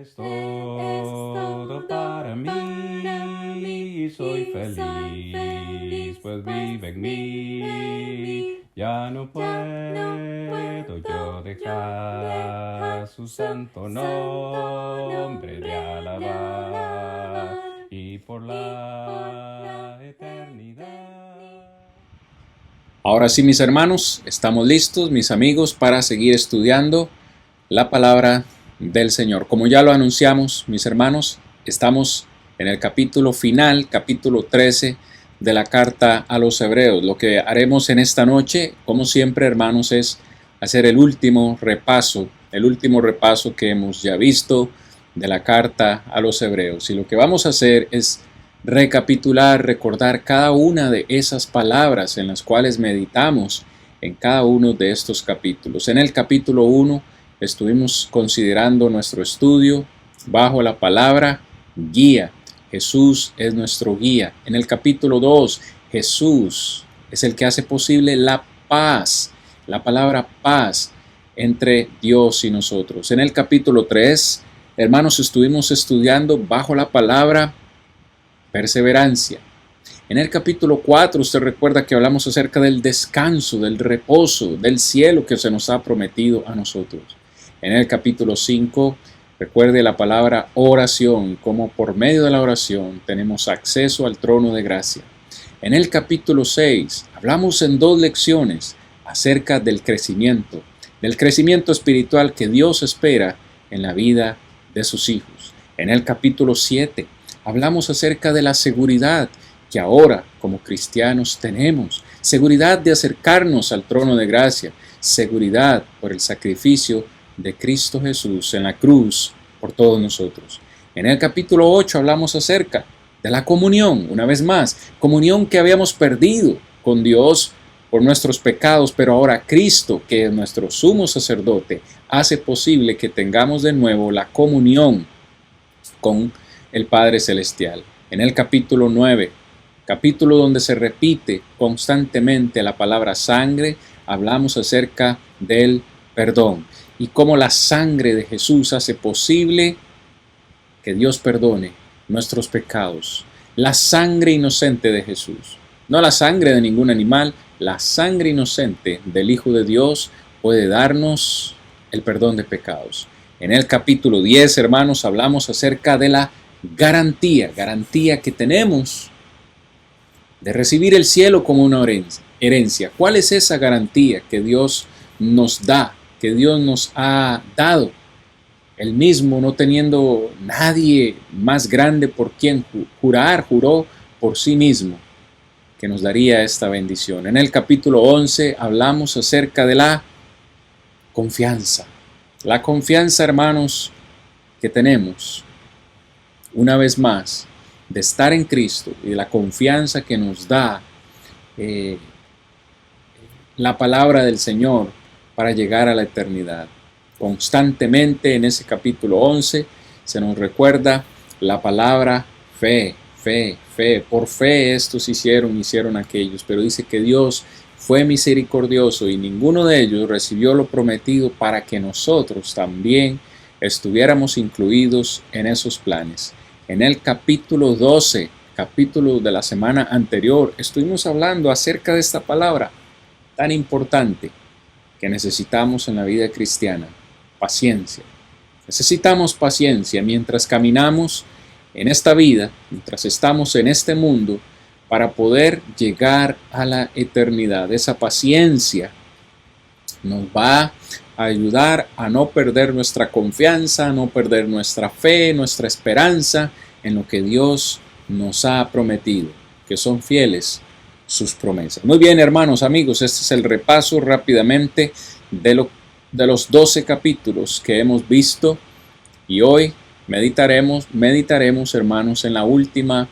Es todo para mí, soy feliz, pues vive en mí. Ya no puedo yo dejar su santo nombre de alabar y por la eternidad. Ahora sí, mis hermanos, estamos listos, mis amigos, para seguir estudiando la palabra del Señor. Como ya lo anunciamos, mis hermanos, estamos en el capítulo final, capítulo 13 de la carta a los Hebreos. Lo que haremos en esta noche, como siempre, hermanos, es hacer el último repaso que hemos ya visto de la carta a los Hebreos. Y lo que vamos a hacer es recapitular, recordar cada una de esas palabras en las cuales meditamos en cada uno de estos capítulos. En el capítulo 1 estuvimos considerando nuestro estudio bajo la palabra guía. Jesús es nuestro guía. En el capítulo 2, Jesús es el que hace posible la paz, la palabra paz entre Dios y nosotros. En el capítulo 3, hermanos, estuvimos estudiando bajo la palabra perseverancia. En el capítulo 4, usted recuerda que hablamos acerca del descanso, del reposo, del cielo que se nos ha prometido a nosotros. En el capítulo 5, recuerde la palabra oración, como por medio de la oración tenemos acceso al trono de gracia. En el capítulo 6, hablamos en 2 lecciones acerca del crecimiento espiritual que Dios espera en la vida de sus hijos. En el capítulo 7, hablamos acerca de la seguridad que ahora como cristianos tenemos, seguridad de acercarnos al trono de gracia, seguridad por el sacrificio de Cristo Jesús en la cruz por todos nosotros. En el capítulo 8 hablamos acerca de la comunión, una vez más, comunión que habíamos perdido con Dios por nuestros pecados, pero ahora Cristo, que es nuestro sumo sacerdote, hace posible que tengamos de nuevo la comunión con el Padre Celestial. En el capítulo 9, capítulo donde se repite constantemente la palabra sangre, hablamos acerca del perdón y cómo la sangre de Jesús hace posible que Dios perdone nuestros pecados. La sangre inocente de Jesús, no la sangre de ningún animal, la sangre inocente del Hijo de Dios puede darnos el perdón de pecados. En el capítulo 10, hermanos, hablamos acerca de la garantía que tenemos de recibir el cielo como una herencia. ¿Cuál es esa garantía que Dios nos da, que Dios nos ha dado? Él mismo, no teniendo nadie más grande por quien juró por sí mismo que nos daría esta bendición. En el capítulo 11 hablamos acerca de la confianza. La confianza, hermanos, que tenemos una vez más de estar en Cristo y de la confianza que nos da la palabra del Señor para llegar a la eternidad. Constantemente en ese capítulo 11 se nos recuerda la palabra fe. Por fe estos hicieron aquellos, pero dice que Dios fue misericordioso y ninguno de ellos recibió lo prometido para que nosotros también estuviéramos incluidos en esos planes. En el capítulo 12, capítulo de la semana anterior, estuvimos hablando acerca de esta palabra tan importante que necesitamos en la vida cristiana, paciencia. Necesitamos paciencia mientras caminamos en esta vida, mientras estamos en este mundo, para poder llegar a la eternidad. Esa paciencia nos va a ayudar a no perder nuestra confianza, a no perder nuestra fe, nuestra esperanza en lo que Dios nos ha prometido, que son fieles sus promesas. Muy bien, hermanos, amigos, este es el repaso rápidamente de los 12 capítulos que hemos visto y hoy meditaremos, hermanos, en la última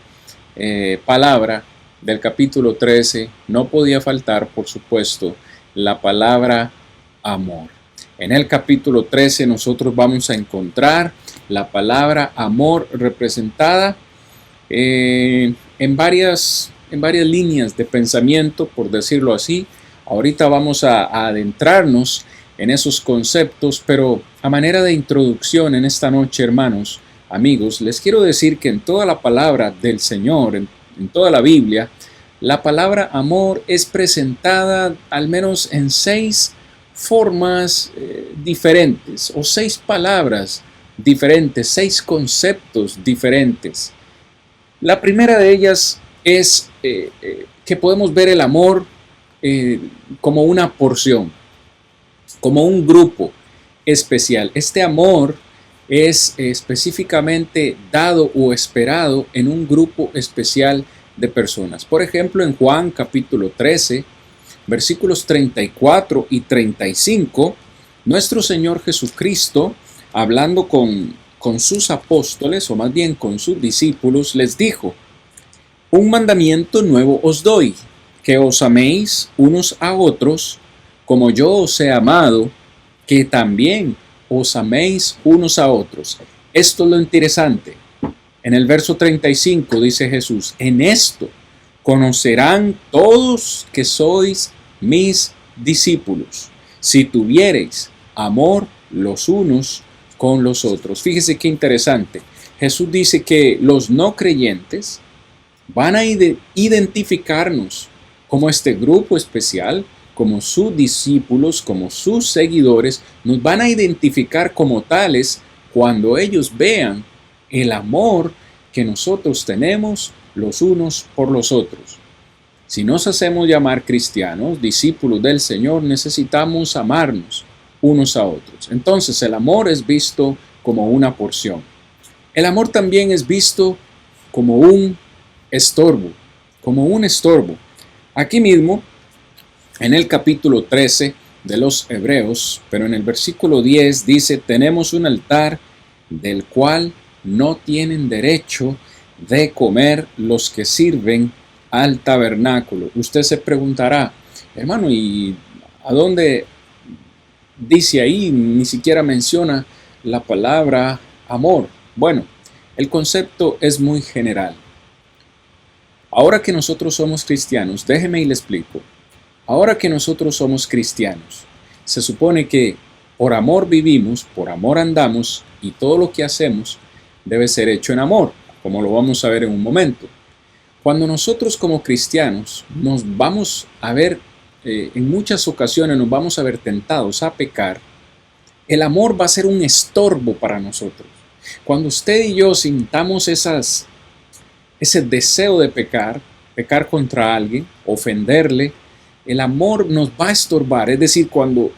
palabra del capítulo 13. No podía faltar, por supuesto, la palabra amor. En el capítulo 13 nosotros vamos a encontrar la palabra amor representada en varias líneas de pensamiento, por decirlo así. Ahorita vamos a adentrarnos en esos conceptos, pero a manera de introducción en esta noche, hermanos, amigos, les quiero decir que en toda la palabra del Señor, en toda la Biblia, la palabra amor es presentada al menos en 6 formas diferentes, o 6 palabras diferentes, 6 conceptos diferentes. La primera de ellas es que podemos ver el amor como una porción, como un grupo especial. Este amor es específicamente dado o esperado en un grupo especial de personas. Por ejemplo, en Juan capítulo 13, versículos 34 y 35, nuestro Señor Jesucristo, hablando con sus apóstoles, o más bien con sus discípulos, les dijo: un mandamiento nuevo os doy, que os améis unos a otros, como yo os he amado, que también os améis unos a otros. Esto es lo interesante. En el verso 35 dice Jesús: en esto conocerán todos que sois mis discípulos, si tuviereis amor los unos con los otros. Fíjese qué interesante. Jesús dice que los no creyentes van a identificarnos como este grupo especial, como sus discípulos, como sus seguidores. Nos van a identificar como tales cuando ellos vean el amor que nosotros tenemos los unos por los otros. Si nos hacemos llamar cristianos, discípulos del Señor, necesitamos amarnos unos a otros. Entonces el amor es visto como una porción. El amor también es visto como un estorbo, Aquí mismo, en el capítulo 13 de los Hebreos, pero en el versículo 10 dice: tenemos un altar del cual no tienen derecho de comer los que sirven al tabernáculo. Usted se preguntará: hermano, ¿y a dónde dice ahí? Ni siquiera menciona la palabra amor. Bueno, el concepto es muy general. Ahora que nosotros somos cristianos, déjeme y le explico. Ahora que nosotros somos cristianos, se supone que por amor vivimos, por amor andamos, y todo lo que hacemos debe ser hecho en amor, como lo vamos a ver en un momento. Cuando nosotros como cristianos nos vamos a ver, en muchas ocasiones nos vamos a ver tentados a pecar, el amor va a ser un estorbo para nosotros. Cuando usted y yo sintamos ese deseo de pecar contra alguien, ofenderle, el amor nos va a estorbar. Es decir, cuando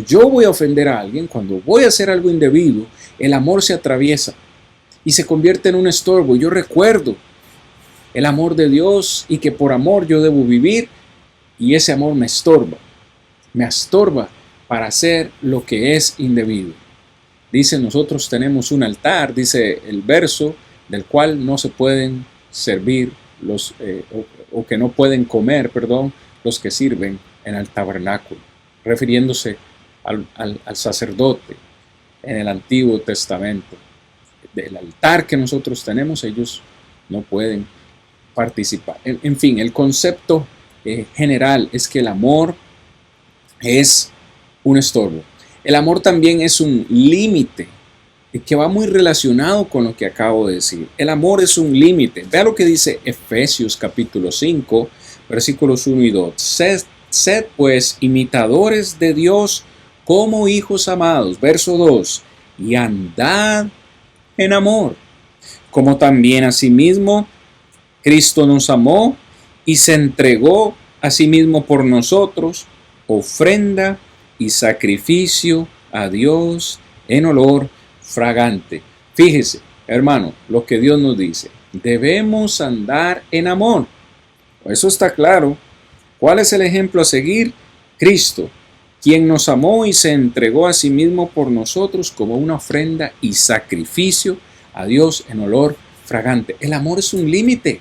yo voy a ofender a alguien, cuando voy a hacer algo indebido, el amor se atraviesa y se convierte en un estorbo. Yo recuerdo el amor de Dios y que por amor yo debo vivir, y ese amor me estorba para hacer lo que es indebido. Dice: nosotros tenemos un altar, dice el verso, del cual no se pueden servir o que no pueden comer, los que sirven en el tabernáculo, refiriéndose al sacerdote en el Antiguo Testamento. Del altar que nosotros tenemos, ellos no pueden participar. En fin, el concepto general es que el amor es un estorbo. El amor también es un límite que va muy relacionado con lo que acabo de decir. El amor es un límite. Vea lo que dice Efesios capítulo 5, versículos 1 y 2. Sed pues imitadores de Dios como hijos amados. Verso 2. Y andad en amor, como también asimismo Cristo nos amó y se entregó a sí mismo por nosotros, ofrenda y sacrificio a Dios en olor fragante. Fíjese, hermano, lo que Dios nos dice: debemos andar en amor. Eso está claro. ¿Cuál es el ejemplo a seguir? Cristo, quien nos amó y se entregó a sí mismo por nosotros como una ofrenda y sacrificio a Dios en olor fragante. El amor es un límite.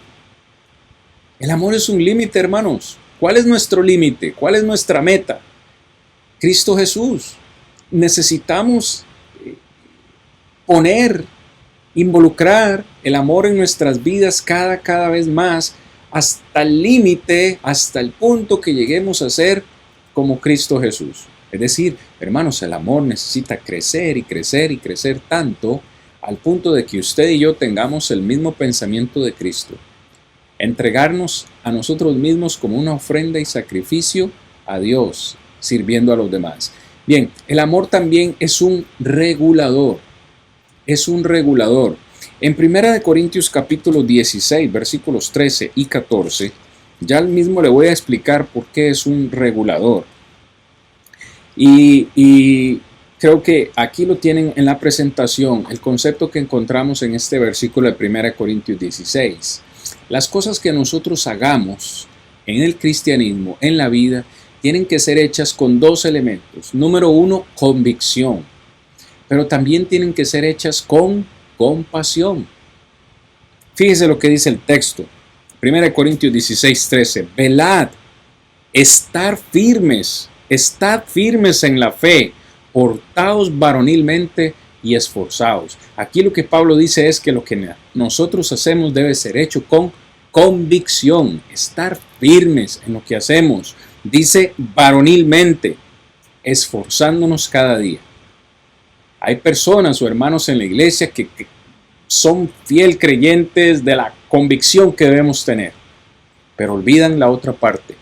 El amor es un límite, hermanos. ¿Cuál es nuestro límite? ¿Cuál es nuestra meta? Cristo Jesús. Necesitamos involucrar el amor en nuestras vidas cada vez más, hasta el límite, hasta el punto que lleguemos a ser como Cristo Jesús. Es decir, hermanos, el amor necesita crecer y crecer y crecer tanto al punto de que usted y yo tengamos el mismo pensamiento de Cristo. Entregarnos a nosotros mismos como una ofrenda y sacrificio a Dios, sirviendo a los demás. Bien, el amor también es un regulador. Es un regulador. En 1 Corintios capítulo 16, versículos 13 y 14, ya mismo le voy a explicar por qué es un regulador. Y creo que aquí lo tienen en la presentación, el concepto que encontramos en este versículo de 1 Corintios 16. Las cosas que nosotros hagamos en el cristianismo, en la vida, tienen que ser hechas con dos elementos. Número uno, convicción. Pero también tienen que ser hechas con compasión. Fíjese lo que dice el texto. 1 Corintios 16, 13. Velad, estad firmes en la fe, portaos varonilmente y esforzaos. Aquí lo que Pablo dice es que lo que nosotros hacemos debe ser hecho con convicción, estar firmes en lo que hacemos. Dice varonilmente, esforzándonos cada día. Hay personas o hermanos en la iglesia que son fiel creyentes de la convicción que debemos tener, pero olvidan la otra parte,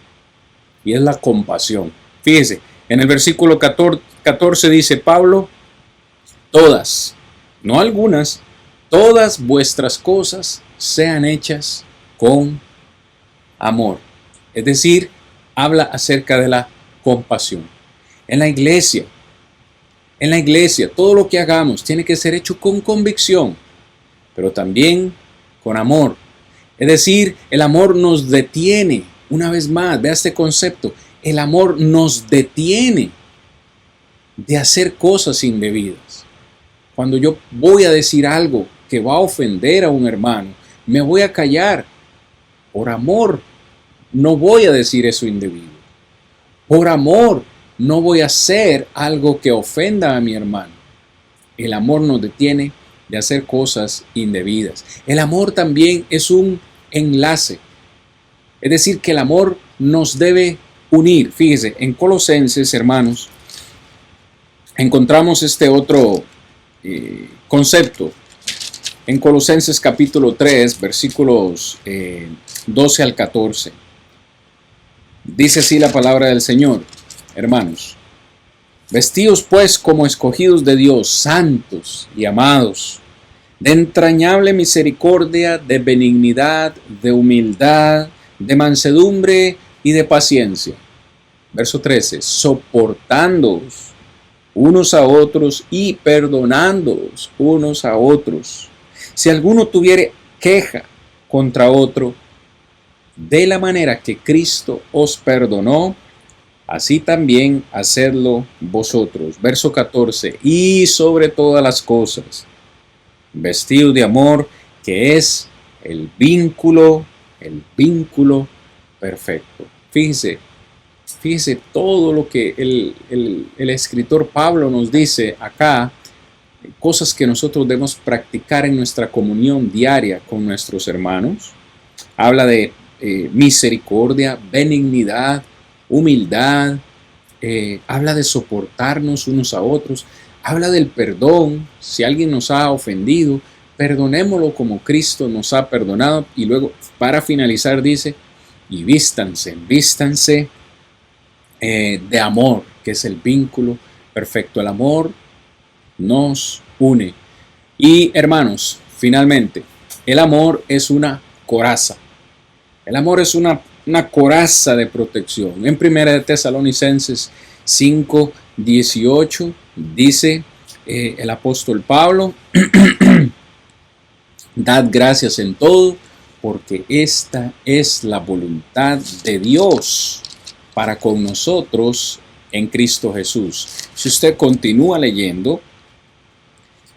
y es la compasión. Fíjese, en el versículo 14 dice Pablo, todas, no algunas, todas vuestras cosas sean hechas con amor. Es decir, habla acerca de la compasión. En la iglesia, todo lo que hagamos tiene que ser hecho con convicción, pero también con amor. Es decir, el amor nos detiene. Una vez más, vea este concepto. El amor nos detiene de hacer cosas indebidas. Cuando yo voy a decir algo que va a ofender a un hermano, me voy a callar. Por amor, no voy a decir eso indebido. Por amor, no voy a hacer algo que ofenda a mi hermano. El amor nos detiene de hacer cosas indebidas. El amor también es un enlace. Es decir, que el amor nos debe unir. Fíjese, en Colosenses, hermanos, encontramos este otro concepto. En Colosenses capítulo 3, versículos 12 al 14. Dice así la palabra del Señor, hermanos. Vestíos pues como escogidos de Dios, santos y amados, de entrañable misericordia, de benignidad, de humildad, de mansedumbre y de paciencia. Verso 13, soportándoos unos a otros y perdonándoos unos a otros. Si alguno tuviere queja contra otro, de la manera que Cristo os perdonó, así también hacedlo vosotros. Verso 14, y sobre todas las cosas, vestidos de amor, que es el vínculo perfecto. Fíjese todo lo que el escritor Pablo nos dice acá, cosas que nosotros debemos practicar en nuestra comunión diaria con nuestros hermanos. Habla de misericordia, benignidad, humildad, habla de soportarnos unos a otros, habla del perdón. Si alguien nos ha ofendido, perdonémoslo como Cristo nos ha perdonado. Y luego, para finalizar, dice, y vístanse de amor, que es el vínculo perfecto. El amor nos une. Y hermanos, finalmente, el amor es una coraza. El amor es una coraza de protección. En 1 Tesalonicenses 5:18 dice el apóstol Pablo, dad gracias en todo, porque esta es la voluntad de Dios para con nosotros en Cristo Jesús. Si usted continúa leyendo,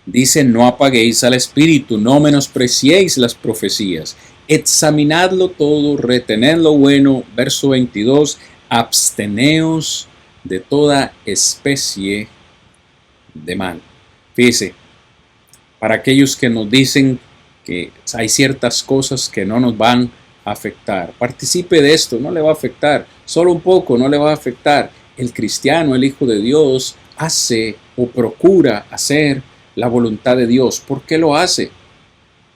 dice, no apaguéis al espíritu, no menospreciéis las profecías, examinadlo todo, retened lo bueno. Verso 22, absteneos de toda especie de mal. Fíjese, para aquellos que nos dicen que hay ciertas cosas que no nos van a afectar, participe de esto, no le va a afectar, solo un poco no le va a afectar. el cristiano, el Hijo de Dios, hace o procura hacer la voluntad de Dios? ¿Por qué lo hace?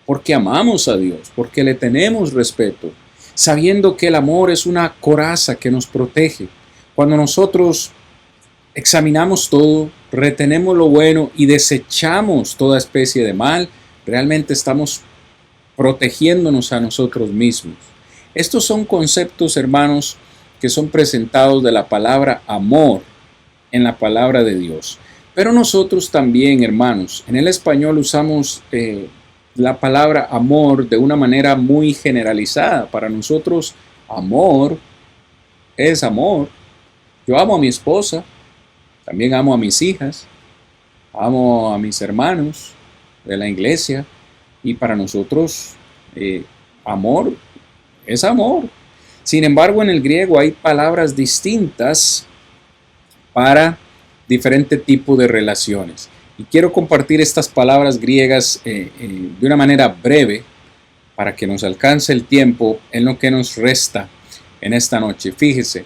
Porque amamos a Dios, porque le tenemos respeto, sabiendo que el amor es una coraza que nos protege. Cuando nosotros examinamos todo, retenemos lo bueno y desechamos toda especie de mal, realmente estamos protegiéndonos a nosotros mismos. Estos son conceptos, hermanos, que son presentados de la palabra amor en la palabra de Dios. Pero nosotros también, hermanos, en el español usamos la palabra amor de una manera muy generalizada. Para nosotros, amor es amor. Yo amo a mi esposa, también amo a mis hijas, amo a mis hermanos de la iglesia, y para nosotros amor es amor. Sin embargo, en el griego hay palabras distintas para diferente tipo de relaciones. Y quiero compartir estas palabras griegas de una manera breve para que nos alcance el tiempo en lo que nos resta en esta noche. Fíjese,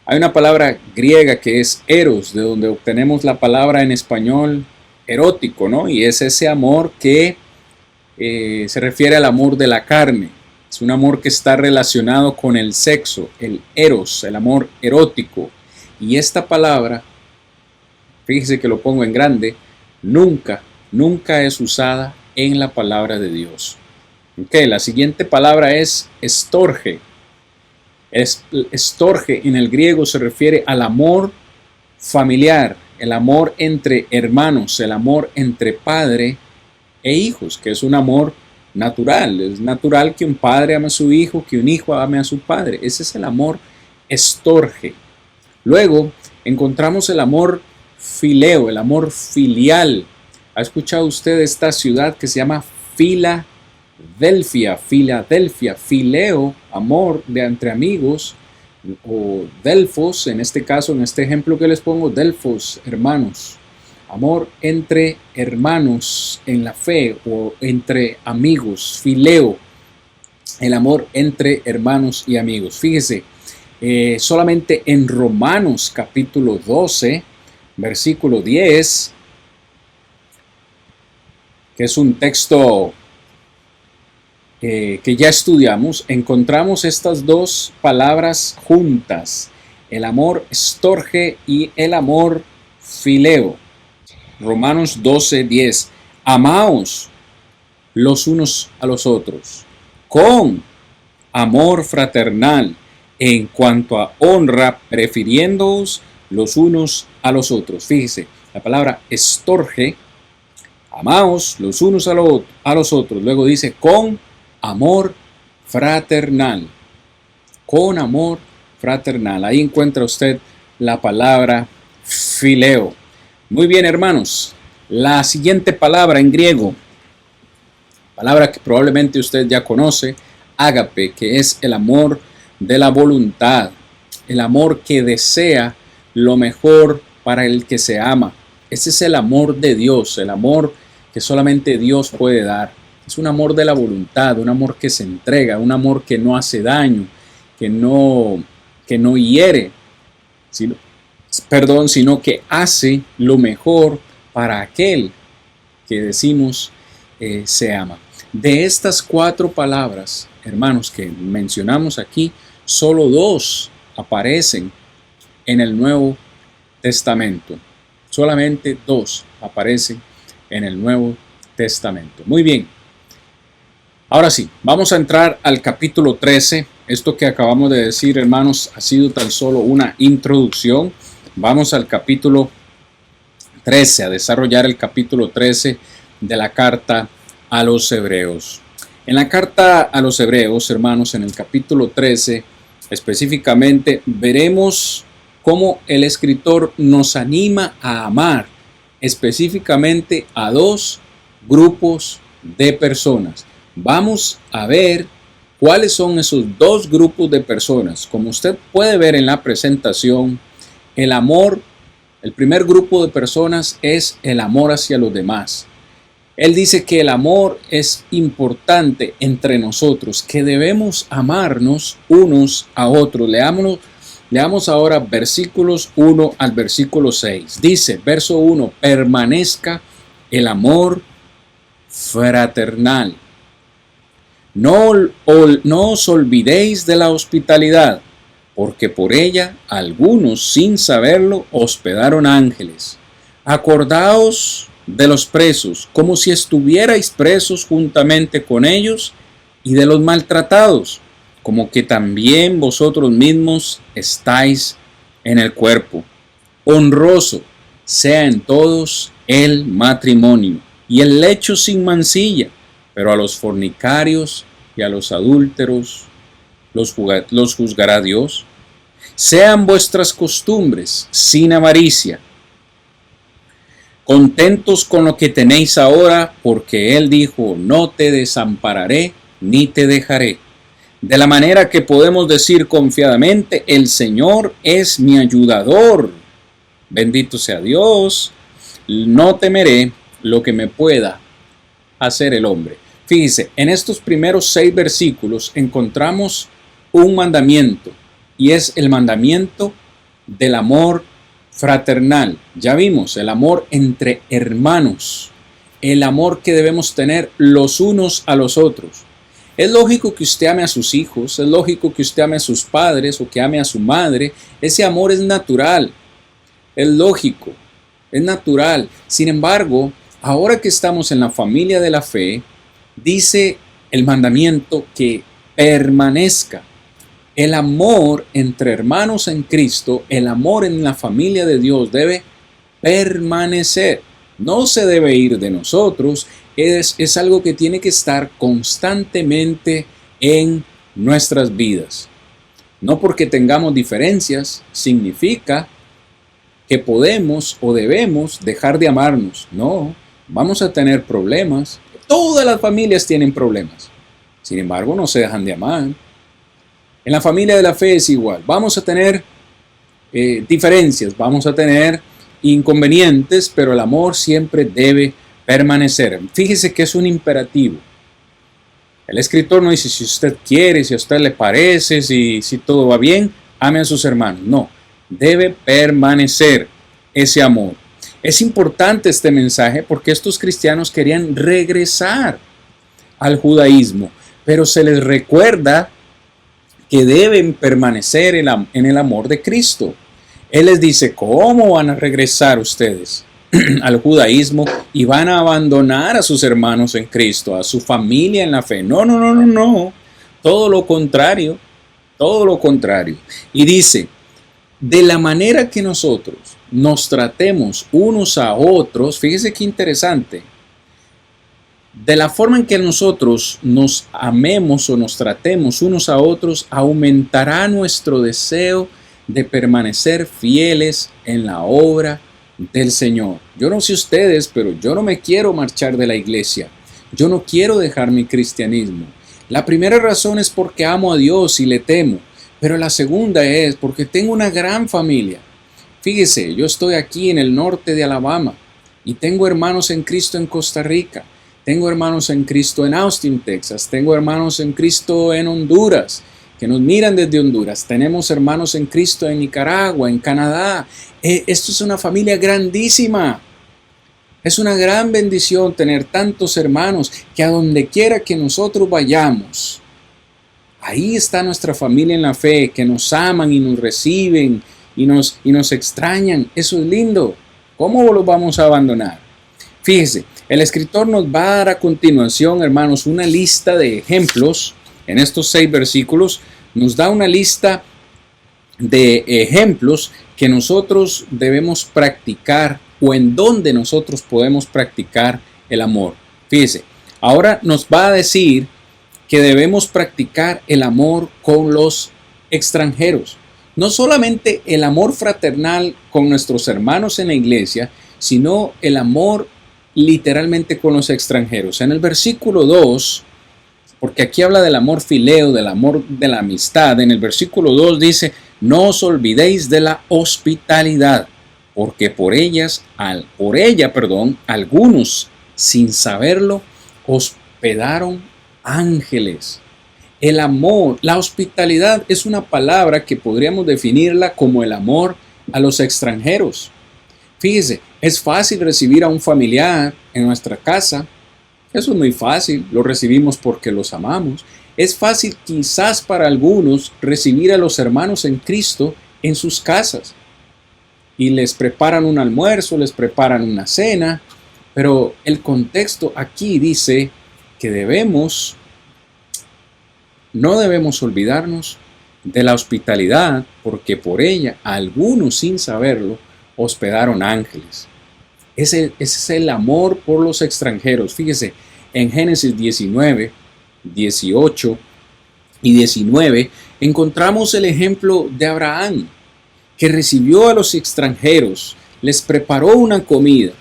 hay una palabra griega que es eros, de donde obtenemos la palabra en español erótico, ¿no? Y es ese amor que se refiere al amor de la carne. Es un amor que está relacionado con el sexo, el eros, el amor erótico. Y esta palabra, fíjese que lo pongo en grande, nunca es usada en la palabra de Dios. Okay, la siguiente palabra es estorge. Estorge en el griego se refiere al amor familiar, el amor entre hermanos, el amor entre padre e hijos, que es un amor natural. Es natural que un padre ame a su hijo, que un hijo ame a su padre. Ese es el amor estorge. Luego encontramos el amor fileo, el amor filial. ¿Ha escuchado usted esta ciudad que se llama Filadelfia? Fileo, amor de entre amigos, o Delfos, en este caso, en este ejemplo que les pongo, Delfos, hermanos. Amor entre hermanos en la fe o entre amigos, fileo, el amor entre hermanos y amigos. Fíjese, solamente en Romanos capítulo 12, versículo 10, que es un texto que ya estudiamos, encontramos estas dos palabras juntas, el amor estorge y el amor fileo. Romanos 12, 10. Amaos los unos a los otros con amor fraternal, en cuanto a honra, prefiriéndoos los unos a los otros. Fíjese, la palabra estorge, amaos los unos a los otros. Luego dice con amor fraternal. Con amor fraternal. Ahí encuentra usted la palabra fileo. Muy bien, hermanos. La siguiente palabra en griego, palabra que probablemente usted ya conoce, ágape, que es el amor de la voluntad, el amor que desea lo mejor para el que se ama. Ese es el amor de Dios, el amor que solamente Dios puede dar. Es un amor de la voluntad, un amor que se entrega, un amor que no hace daño, que no hiere, sino que hace lo mejor para aquel que decimos se ama. De estas 4 palabras, hermanos, que mencionamos aquí, solo 2 aparecen en el Nuevo Testamento. Solamente 2 aparecen en el Nuevo Testamento. Muy bien. Ahora sí, vamos a entrar al capítulo 13. Esto que acabamos de decir, hermanos, ha sido tan solo una introducción. Vamos al capítulo 13, a desarrollar el capítulo 13 de la carta a los Hebreos. En la carta a los Hebreos, hermanos, en el capítulo 13, específicamente, veremos cómo el escritor nos anima a amar específicamente a 2 grupos de personas. Vamos a ver cuáles son esos 2 grupos de personas. Como usted puede ver en la presentación, el amor, el primer grupo de personas es el amor hacia los demás. Él dice que el amor es importante entre nosotros, que debemos amarnos unos a otros. Leámoslo Leamos ahora versículos 1 al versículo 6. Dice, verso 1, permanezca el amor fraternal. No os olvidéis de la hospitalidad, porque por ella algunos sin saberlo hospedaron ángeles. Acordaos de los presos, como si estuvierais presos juntamente con ellos, y de los maltratados, como que también vosotros mismos estáis en el cuerpo. Honroso sea en todos el matrimonio, y el lecho sin mancilla, pero a los fornicarios y a los adúlteros los juzgará Dios. Sean vuestras costumbres sin avaricia, contentos con lo que tenéis ahora, porque Él dijo, no te desampararé ni te dejaré. De la manera que podemos decir confiadamente, el Señor es mi ayudador. Bendito sea Dios, no temeré lo que me pueda hacer el hombre. Fíjese, en estos primeros 6 versículos encontramos un mandamiento, y es el mandamiento del amor fraternal. Ya vimos el amor entre hermanos, el amor que debemos tener los unos a los otros. Es lógico que usted ame a sus hijos, es lógico que usted ame a sus padres o que ame a su madre. Ese amor es natural, es lógico, es natural. Sin embargo, ahora que estamos en la familia de la fe, dice el mandamiento que permanezca. El amor entre hermanos en Cristo, el amor en la familia de Dios debe permanecer. No se debe ir de nosotros, es algo que tiene que estar constantemente en nuestras vidas. No porque tengamos diferencias significa que podemos o debemos dejar de amarnos. No, vamos a tener problemas. Todas las familias tienen problemas. Sin embargo, no se dejan de amar. En la familia de la fe es igual. Vamos a tener diferencias, vamos a tener inconvenientes, pero el amor siempre debe permanecer. Fíjese que es un imperativo. El escritor no dice si usted quiere, si a usted le parece, si todo va bien, ame a sus hermanos. No, debe permanecer ese amor. Es importante este mensaje porque estos cristianos querían regresar al judaísmo, pero se les recuerda que deben permanecer en el amor de Cristo. Él les dice, ¿cómo van a regresar ustedes al judaísmo y van a abandonar a sus hermanos en Cristo, a su familia en la fe? No, no, no, no, no. Todo lo contrario, todo lo contrario. Y dice, de la manera que nosotros nos tratemos unos a otros, fíjese qué interesante, de la forma en que nosotros nos amemos o nos tratemos unos a otros, aumentará nuestro deseo de permanecer fieles en la obra del Señor. Yo no sé ustedes, pero yo no me quiero marchar de la iglesia. Yo no quiero dejar mi cristianismo. La primera razón es porque amo a Dios y le temo, pero la segunda es porque tengo una gran familia. Fíjese, yo estoy aquí en el norte de Alabama y tengo hermanos en Cristo en Costa Rica. Tengo hermanos en Cristo en Austin, Texas. Tengo hermanos en Cristo en Honduras, que nos miran desde Honduras. Tenemos hermanos en Cristo en Nicaragua, en Canadá. Esto es una familia grandísima. Es una gran bendición tener tantos hermanos que a donde quiera que nosotros vayamos, ahí está nuestra familia en la fe, que nos aman y nos reciben y nos extrañan. Eso es lindo. ¿Cómo los vamos a abandonar? Fíjese, el escritor nos va a dar a continuación, hermanos, una lista de ejemplos. En estos 6 versículos nos da una lista de ejemplos que nosotros debemos practicar o en donde nosotros podemos practicar el amor. Fíjese, ahora nos va a decir que debemos practicar el amor con los extranjeros. No solamente el amor fraternal con nuestros hermanos en la iglesia, sino el amor literalmente con los extranjeros. En el versículo 2, porque aquí habla del amor fileo, del amor de la amistad, en el versículo 2 dice, no os olvidéis de la hospitalidad, porque por ella, algunos sin saberlo hospedaron ángeles. El amor, la hospitalidad es una palabra que podríamos definirla como el amor a los extranjeros. Fíjese, es fácil recibir a un familiar en nuestra casa. Eso es muy fácil, lo recibimos porque los amamos. Es fácil quizás para algunos recibir a los hermanos en Cristo en sus casas. Y les preparan un almuerzo, les preparan una cena, pero el contexto aquí dice que no debemos olvidarnos de la hospitalidad, porque por ella algunos sin saberlo hospedaron ángeles. Ese es el amor por los extranjeros. Fíjese, en Génesis 19, 18 y 19 encontramos el ejemplo de Abraham, que recibió a los extranjeros, les preparó una comida,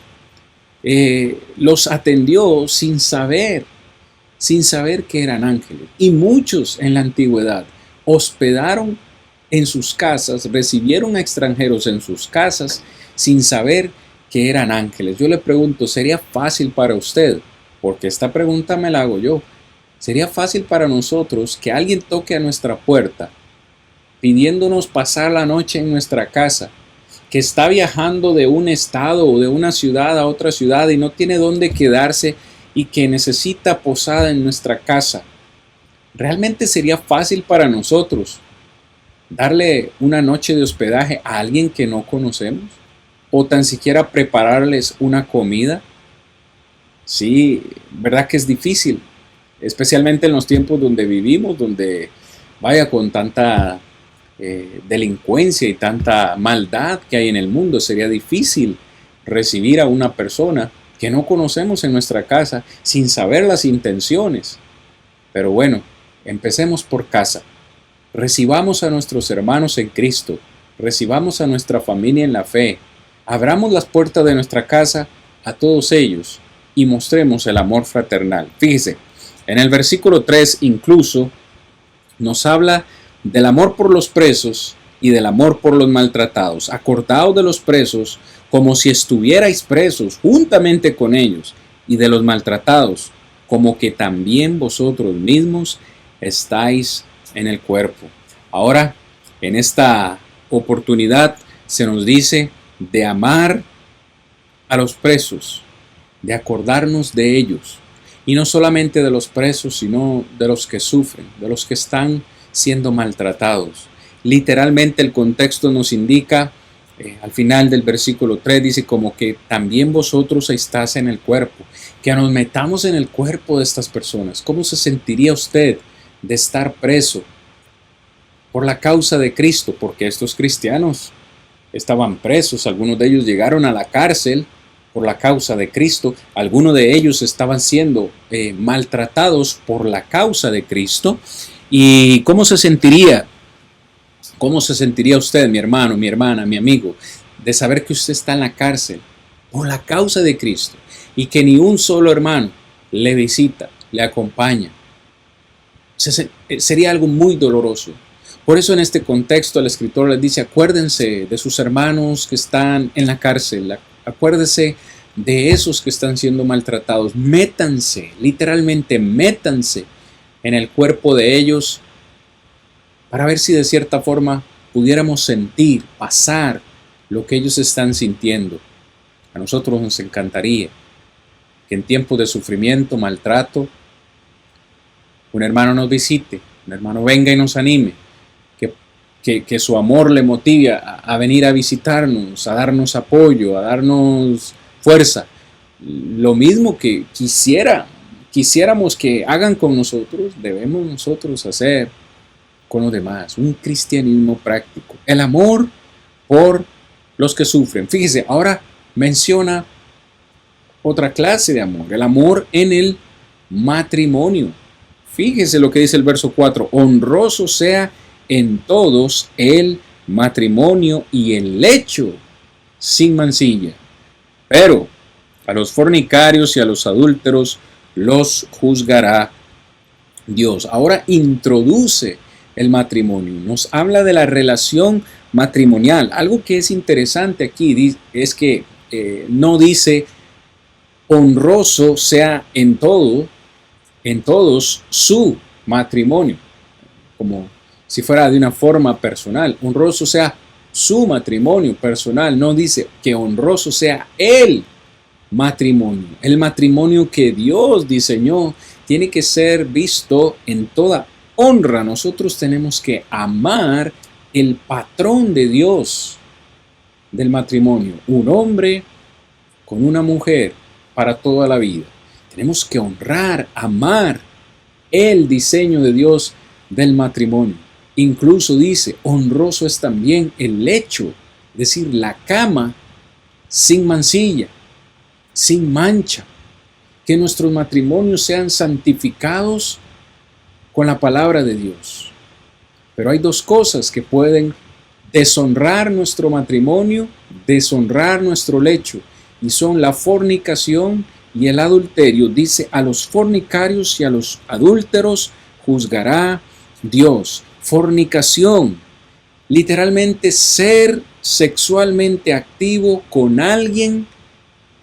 los atendió sin saber que eran ángeles. Y muchos en la antigüedad hospedaron en sus casas, recibieron a extranjeros en sus casas sin saber que eran ángeles. Yo le pregunto, ¿sería fácil para usted? Porque esta pregunta me la hago yo. ¿Sería fácil para nosotros que alguien toque a nuestra puerta pidiéndonos pasar la noche en nuestra casa, que está viajando de un estado o de una ciudad a otra ciudad y no tiene dónde quedarse y que necesita posada en nuestra casa? ¿Realmente sería fácil para nosotros darle una noche de hospedaje a alguien que no conocemos? ¿O tan siquiera prepararles una comida? Sí, verdad que es difícil, especialmente en los tiempos donde vivimos, donde vaya con tanta delincuencia y tanta maldad que hay en el mundo. Sería difícil recibir a una persona que no conocemos en nuestra casa sin saber las intenciones. Pero bueno, empecemos por casa. Recibamos a nuestros hermanos en Cristo, recibamos a nuestra familia en la fe, abramos las puertas de nuestra casa a todos ellos y mostremos el amor fraternal. Fíjese, en el versículo 3 incluso nos habla del amor por los presos y del amor por los maltratados. Acordaos de los presos como si estuvierais presos juntamente con ellos, y de los maltratados como que también vosotros mismos estáis en el cuerpo. Ahora, en esta oportunidad se nos dice de amar a los presos, de acordarnos de ellos, y no solamente de los presos, sino de los que sufren, de los que están siendo maltratados. Literalmente el contexto nos indica, al final del versículo 3 dice como que también vosotros estáis en el cuerpo, que nos metamos en el cuerpo de estas personas. ¿Cómo se sentiría usted de estar preso por la causa de Cristo? Porque estos cristianos estaban presos, algunos de ellos llegaron a la cárcel por la causa de Cristo, algunos de ellos estaban siendo maltratados por la causa de Cristo. ¿Y cómo se sentiría? ¿Cómo se sentiría usted, mi hermano, mi hermana, mi amigo, de saber que usted está en la cárcel por la causa de Cristo y que ni un solo hermano le visita, le acompaña? Sería algo muy doloroso. Por eso en este contexto el escritor les dice, acuérdense de sus hermanos que están en la cárcel, acuérdense de esos que están siendo maltratados, métanse, literalmente métanse en el cuerpo de ellos para ver si de cierta forma pudiéramos sentir, pasar lo que ellos están sintiendo. A nosotros nos encantaría que en tiempos de sufrimiento, maltrato, un hermano nos visite, un hermano venga y nos anime, que su amor le motive a venir a visitarnos, a darnos apoyo, a darnos fuerza. Lo mismo que quisiéramos que hagan con nosotros, debemos nosotros hacer con los demás. Un cristianismo práctico. El amor por los que sufren. Fíjese, ahora menciona otra clase de amor. El amor en el matrimonio. Fíjese lo que dice el verso 4. Honroso sea en todos el matrimonio y el lecho sin mancilla. Pero a los fornicarios y a los adúlteros los juzgará Dios. Ahora introduce el matrimonio. Nos habla de la relación matrimonial. Algo que es interesante aquí es que no dice honroso sea en todos su matrimonio. como si fuera de una forma personal. Honroso sea su matrimonio personal. No dice que honroso sea el matrimonio. El matrimonio que Dios diseñó tiene que ser visto en toda honra. Nosotros tenemos que amar el patrón de Dios del matrimonio. Un hombre con una mujer para toda la vida. Tenemos que honrar, amar el diseño de Dios del matrimonio. Incluso dice, honroso es también el lecho, es decir, la cama sin mancilla, sin mancha. Que nuestros matrimonios sean santificados con la palabra de Dios. Pero hay dos cosas que pueden deshonrar nuestro matrimonio, deshonrar nuestro lecho, y son la fornicación y el adulterio. Dice, a los fornicarios y a los adúlteros juzgará Dios. Fornicación, literalmente ser sexualmente activo con alguien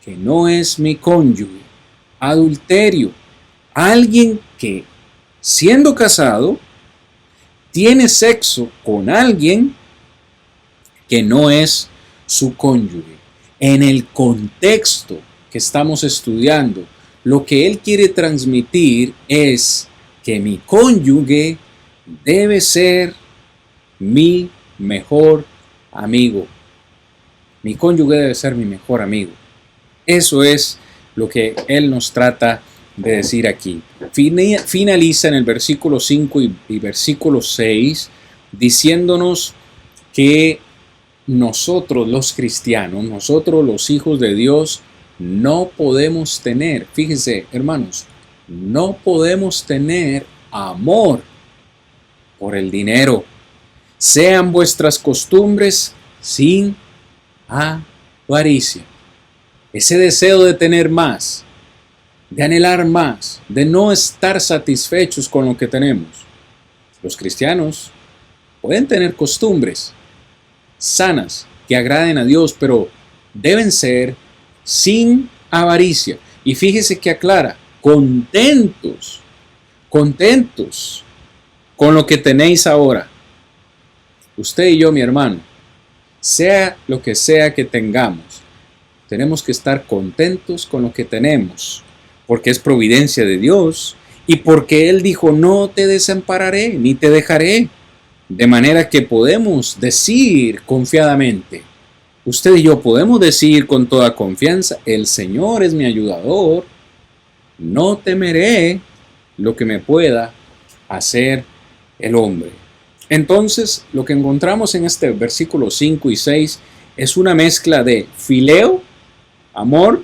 que no es mi cónyuge. Adulterio, alguien que siendo casado tiene sexo con alguien que no es su cónyuge. En el contexto que estamos estudiando, lo que él quiere transmitir es que mi cónyuge debe ser mi mejor amigo. Mi cónyuge debe ser mi mejor amigo. Eso es lo que él nos trata de decir aquí. Finaliza en el versículo 5 y versículo 6 diciéndonos que nosotros los cristianos, nosotros los hijos de Dios, no podemos tener, fíjense hermanos, no podemos tener amor por el dinero. Sean vuestras costumbres sin avaricia. Ese deseo de tener más, de anhelar más, de no estar satisfechos con lo que tenemos. Los cristianos pueden tener costumbres sanas que agraden a Dios, pero deben ser sin avaricia. Y fíjese que aclara, contentos con lo que tenéis ahora. Usted y yo, mi hermano, sea lo que sea que tengamos, tenemos que estar contentos con lo que tenemos, porque es providencia de Dios y porque Él dijo, no te desampararé ni te dejaré. De manera que podemos decir confiadamente, usted y yo podemos decir con toda confianza, el Señor es mi ayudador, no temeré lo que me pueda hacer el hombre. Entonces, lo que encontramos en este versículo 5 y 6 es una mezcla de fileo, amor,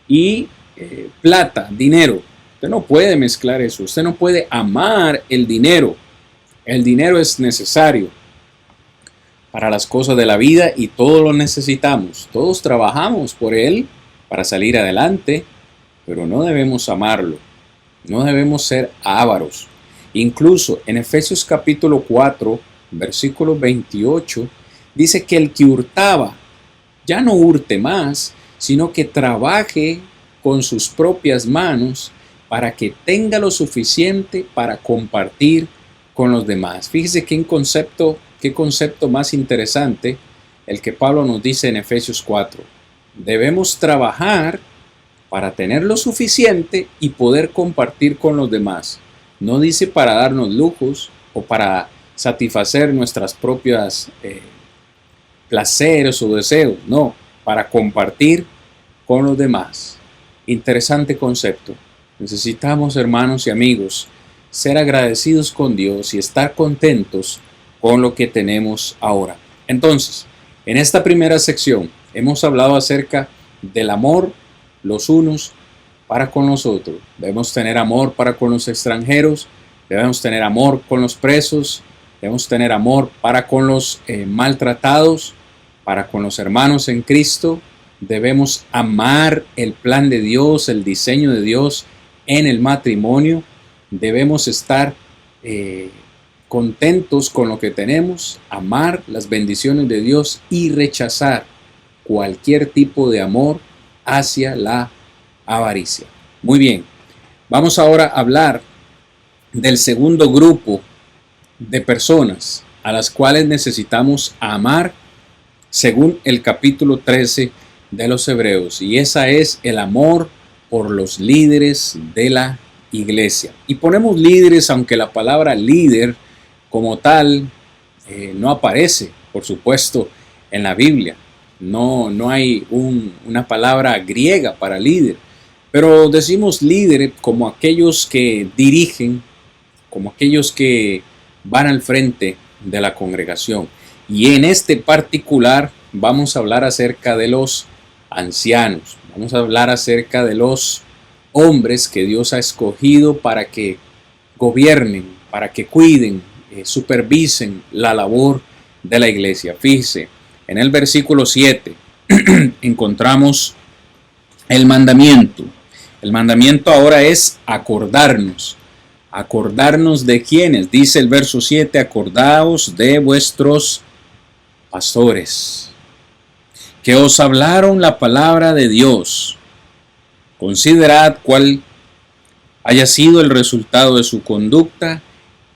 y plata, dinero. Usted no puede mezclar eso, usted no puede amar el dinero. El dinero es necesario para las cosas de la vida y todos lo necesitamos. Todos trabajamos por él para salir adelante, pero no debemos amarlo. No debemos ser ávaros. Incluso en Efesios capítulo 4, versículo 28, dice que el que hurtaba ya no hurte más, sino que trabaje con sus propias manos para que tenga lo suficiente para compartir con los demás. Fíjese qué concepto más interesante el que Pablo nos dice en Efesios 4. Debemos trabajar para tener lo suficiente y poder compartir con los demás. No dice para darnos lujos o para satisfacer nuestras propias placeres o deseos. No, para compartir con los demás. Interesante concepto. Necesitamos, hermanos y amigos, ser agradecidos con Dios y estar contentos con lo que tenemos ahora. Entonces, en esta primera sección hemos hablado acerca del amor los unos para con los otros. Debemos tener amor para con los extranjeros, debemos tener amor con los presos, debemos tener amor para con los maltratados, para con los hermanos en Cristo. Debemos amar el plan de Dios, el diseño de Dios en el matrimonio. Debemos estar contentos con lo que tenemos, amar las bendiciones de Dios y rechazar cualquier tipo de amor hacia la avaricia. Muy bien, vamos ahora a hablar del segundo grupo de personas a las cuales necesitamos amar según el capítulo 13 de los Hebreos, y esa es el amor por los líderes de la iglesia. Y ponemos líderes, aunque la palabra líder como tal no aparece, por supuesto, en la Biblia. No hay una palabra griega para líder, pero decimos líder como aquellos que dirigen, como aquellos que van al frente de la congregación. Y en este particular vamos a hablar acerca de los ancianos. Vamos a hablar acerca de los hombres que Dios ha escogido para que gobiernen, para que cuiden, supervisen la labor de la iglesia. Fíjese, en el versículo 7 encontramos el mandamiento. El mandamiento ahora es acordarnos. ¿Acordarnos de quiénes? Dice el verso 7, acordaos de vuestros pastores, que os hablaron la palabra de Dios. Considerad cuál haya sido el resultado de su conducta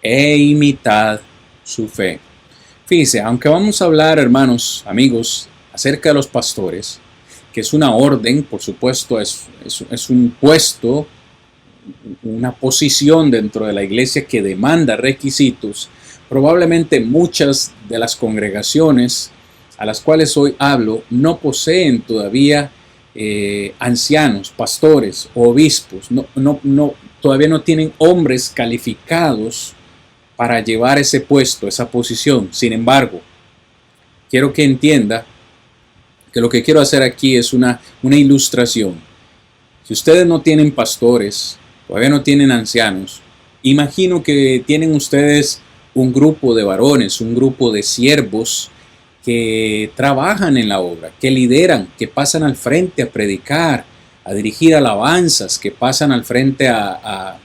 e imitad su fe. Fíjense, aunque vamos a hablar, hermanos, amigos, acerca de los pastores, que es una orden, por supuesto, es un puesto, una posición dentro de la iglesia que demanda requisitos. Probablemente muchas de las congregaciones a las cuales hoy hablo no poseen todavía ancianos, pastores o obispos. Todavía no tienen hombres calificados para llevar ese puesto, esa posición. Sin embargo, quiero que entienda que lo que quiero hacer aquí es una ilustración. Si ustedes no tienen pastores, todavía no tienen ancianos, imagino que tienen ustedes un grupo de varones, un grupo de siervos que trabajan en la obra, que lideran, que pasan al frente a predicar, a dirigir alabanzas, que pasan al frente a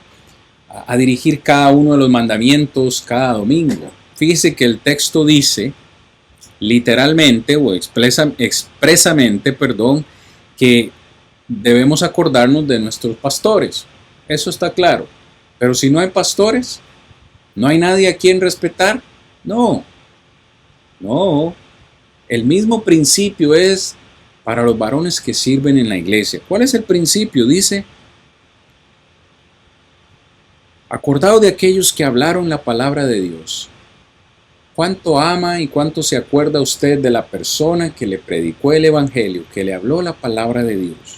dirigir cada uno de los mandamientos cada domingo. Fíjese que el texto dice literalmente o expresamente, que debemos acordarnos de nuestros pastores. Eso está claro. Pero si no hay pastores, ¿no hay nadie a quien respetar? No. El mismo principio es para los varones que sirven en la iglesia. ¿Cuál es el principio? Dice, acordaos de aquellos que hablaron la palabra de Dios. ¿Cuánto ama y cuánto se acuerda usted de la persona que le predicó el evangelio, que le habló la palabra de Dios?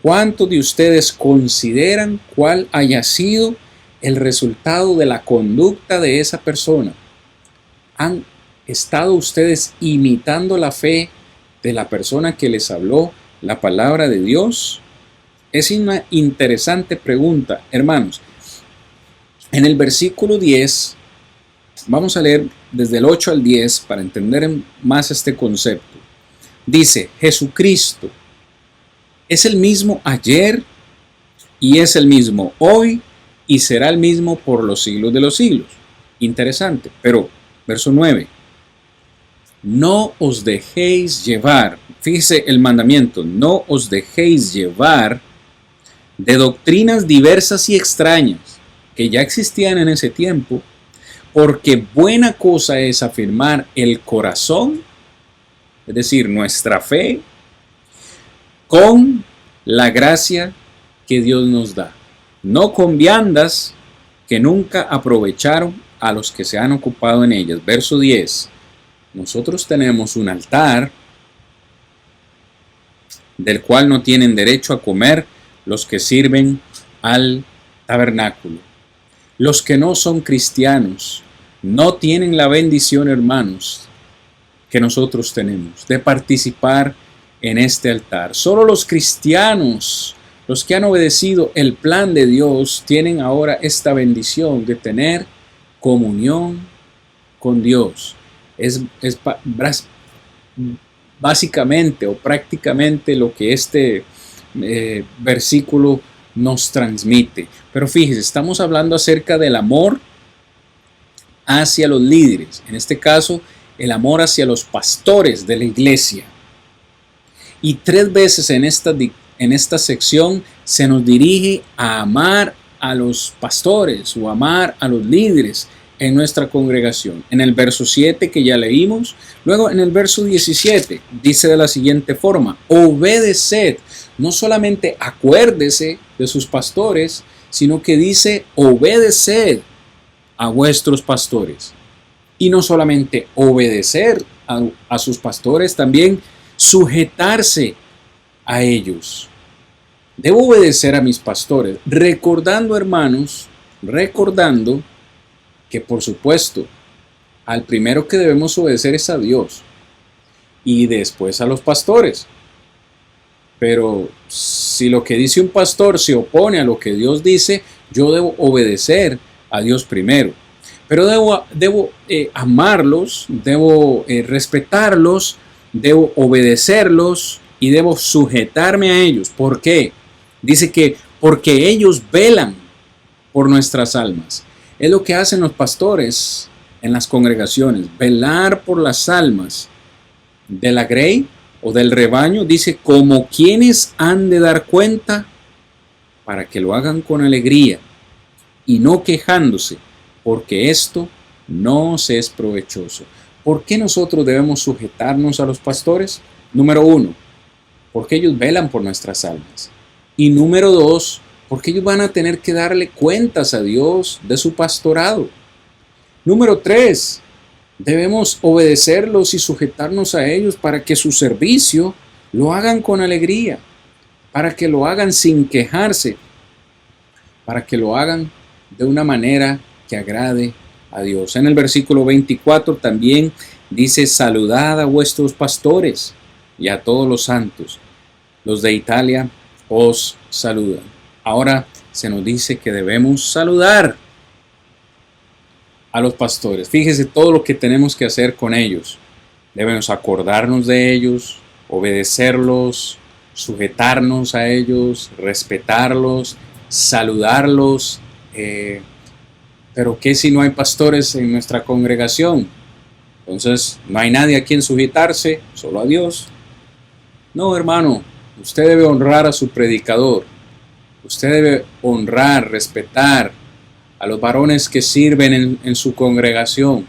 ¿Cuántos de ustedes consideran cuál haya sido el resultado de la conducta de esa persona? ¿Han estado ustedes imitando la fe de la persona que les habló la palabra de Dios? Es una interesante pregunta, hermanos. En el versículo 10, vamos a leer desde el 8 al 10 para entender más este concepto. Dice, Jesucristo es el mismo ayer y es el mismo hoy y será el mismo por los siglos de los siglos. Interesante, pero verso 9. No os dejéis llevar, fíjese el mandamiento, no os dejéis llevar de doctrinas diversas y extrañas que ya existían en ese tiempo, porque buena cosa es afirmar el corazón, es decir, nuestra fe, con la gracia que Dios nos da, no con viandas que nunca aprovecharon a los que se han ocupado en ellas. Verso 10. Nosotros tenemos un altar del cual no tienen derecho a comer los que sirven al tabernáculo. Los que no son cristianos no tienen la bendición, hermanos, que nosotros tenemos de participar en este altar. Solo los cristianos, los que han obedecido el plan de Dios, tienen ahora esta bendición de tener comunión con Dios. Es básicamente o prácticamente lo que este versículo nos transmite. Pero fíjese, estamos hablando acerca del amor hacia los líderes, en este caso el amor hacia los pastores de la iglesia. Y 3 veces en esta sección se nos dirige a amar a los pastores o amar a los líderes. en nuestra congregación. En el verso 7 que ya leímos, luego en el verso 17 dice de la siguiente forma: obedeced, no solamente acuérdese de sus pastores, sino que dice obedeced a vuestros pastores. Y no solamente obedecer a sus pastores, también sujetarse a ellos. Debo obedecer a mis pastores, recordando, hermanos, recordando que por supuesto al primero que debemos obedecer es a Dios y después a los pastores. Pero si lo que dice un pastor se opone a lo que Dios dice, yo debo obedecer a Dios primero. Pero debo amarlos, debo respetarlos, debo obedecerlos y debo sujetarme a ellos. ¿Por qué? Dice que porque ellos velan por nuestras almas. Es lo que hacen los pastores en las congregaciones, velar por las almas de la grey o del rebaño. Dice, como quienes han de dar cuenta para que lo hagan con alegría y no quejándose, porque esto no se es provechoso. ¿Por qué nosotros debemos sujetarnos a los pastores? Número 1, porque ellos velan por nuestras almas. Y número 2, porque ellos van a tener que darle cuentas a Dios de su pastorado. Número 3, debemos obedecerlos y sujetarnos a ellos para que su servicio lo hagan con alegría, para que lo hagan sin quejarse, para que lo hagan de una manera que agrade a Dios. En el versículo 24 también dice: saludad a vuestros pastores y a todos los santos. Los de Italia os saludan. Ahora se nos dice que debemos saludar a los pastores. Fíjese todo lo que tenemos que hacer con ellos. Debemos acordarnos de ellos, obedecerlos, sujetarnos a ellos, respetarlos, saludarlos. Pero ¿qué si no hay pastores en nuestra congregación? Entonces no hay nadie a quien sujetarse, solo a Dios. No, hermano, usted debe honrar a su predicador. Usted debe honrar, respetar a los varones que sirven en su congregación,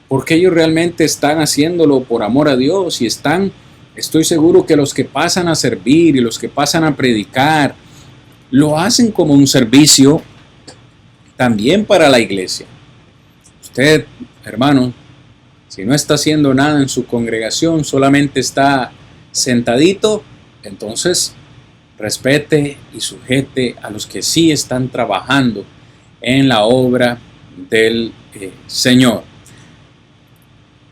porque ellos realmente están haciéndolo por amor a Dios y estoy seguro que los que pasan a servir y los que pasan a predicar, lo hacen como un servicio también para la iglesia. Usted, hermano, si no está haciendo nada en su congregación, solamente está sentadito, entonces respete y sujete a los que sí están trabajando en la obra del Señor.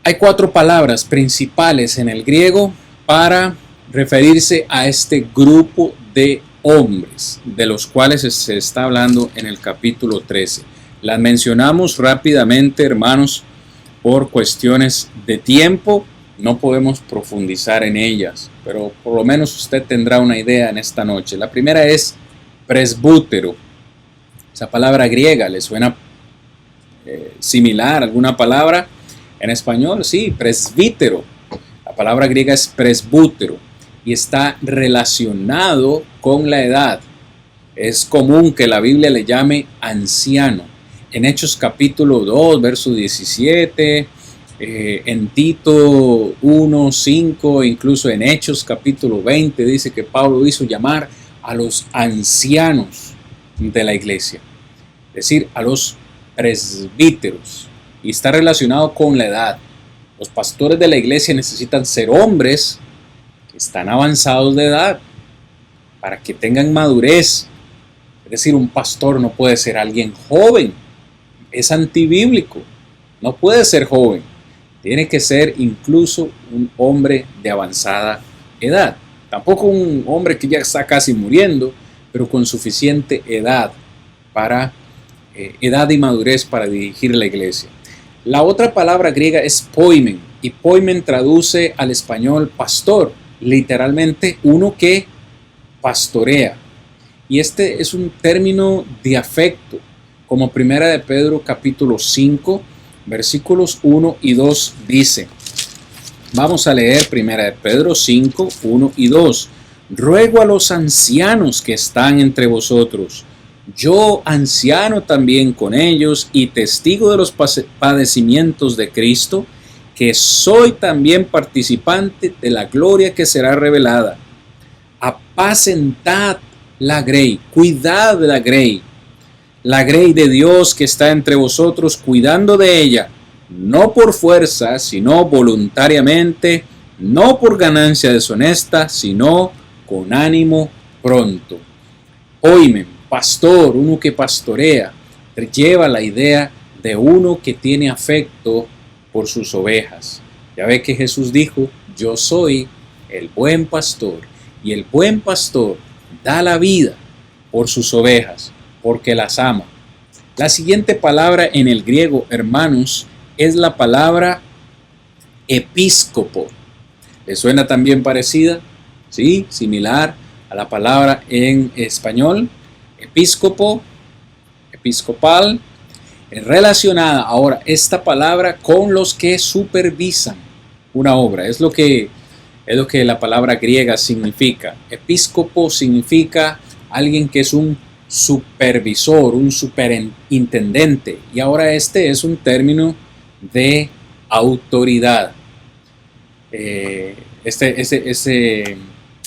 Hay 4 palabras principales en el griego para referirse a este grupo de hombres de los cuales se está hablando en el capítulo 13. Las mencionamos rápidamente, hermanos, por cuestiones de tiempo. No podemos profundizar en ellas, pero por lo menos usted tendrá una idea en esta noche. La primera es presbútero. Esa palabra griega, ¿le suena similar a alguna palabra en español? Sí, presbítero. La palabra griega es presbútero y está relacionado con la edad. Es común que la Biblia le llame anciano. En Hechos capítulo 2, verso 17, en Tito 1, 5, incluso en Hechos capítulo 20, dice que Pablo hizo llamar a los ancianos de la iglesia, es decir, a los presbíteros, y está relacionado con la edad. Los pastores de la iglesia necesitan ser hombres que están avanzados de edad para que tengan madurez. Es decir, un pastor no puede ser alguien joven, es antibíblico, no puede ser joven, tiene que ser incluso un hombre de avanzada edad. Tampoco un hombre que ya está casi muriendo, pero con suficiente edad edad y madurez para dirigir la iglesia. La otra palabra griega es poimen, y poimen traduce al español pastor, literalmente uno que pastorea. Y este es un término de afecto, como primera de Pedro capítulo 5, versículos 1 y 2 dice. Vamos a leer primera de Pedro 5, 1 y 2. Ruego a los ancianos que están entre vosotros, yo, anciano también con ellos y testigo de los padecimientos de Cristo, que soy también participante de la gloria que será revelada. Apacentad la grey, cuidad de la grey de Dios que está entre vosotros, cuidando de ella, no por fuerza, sino voluntariamente, no por ganancia deshonesta, sino con ánimo pronto. Oíme, pastor, uno que pastorea, lleva la idea de uno que tiene afecto por sus ovejas. Ya ve que Jesús dijo, yo soy el buen pastor, y el buen pastor da la vida por sus ovejas, porque las ama. La siguiente palabra en el griego, hermanos, es la palabra episcopo. ¿Le suena también parecida? Sí, similar a la palabra en español, episcopo, episcopal, relacionada ahora esta palabra con los que supervisan una obra. Es lo que la palabra griega significa. Episcopo significa alguien que es un supervisor, un superintendente. Y ahora este es un término de autoridad.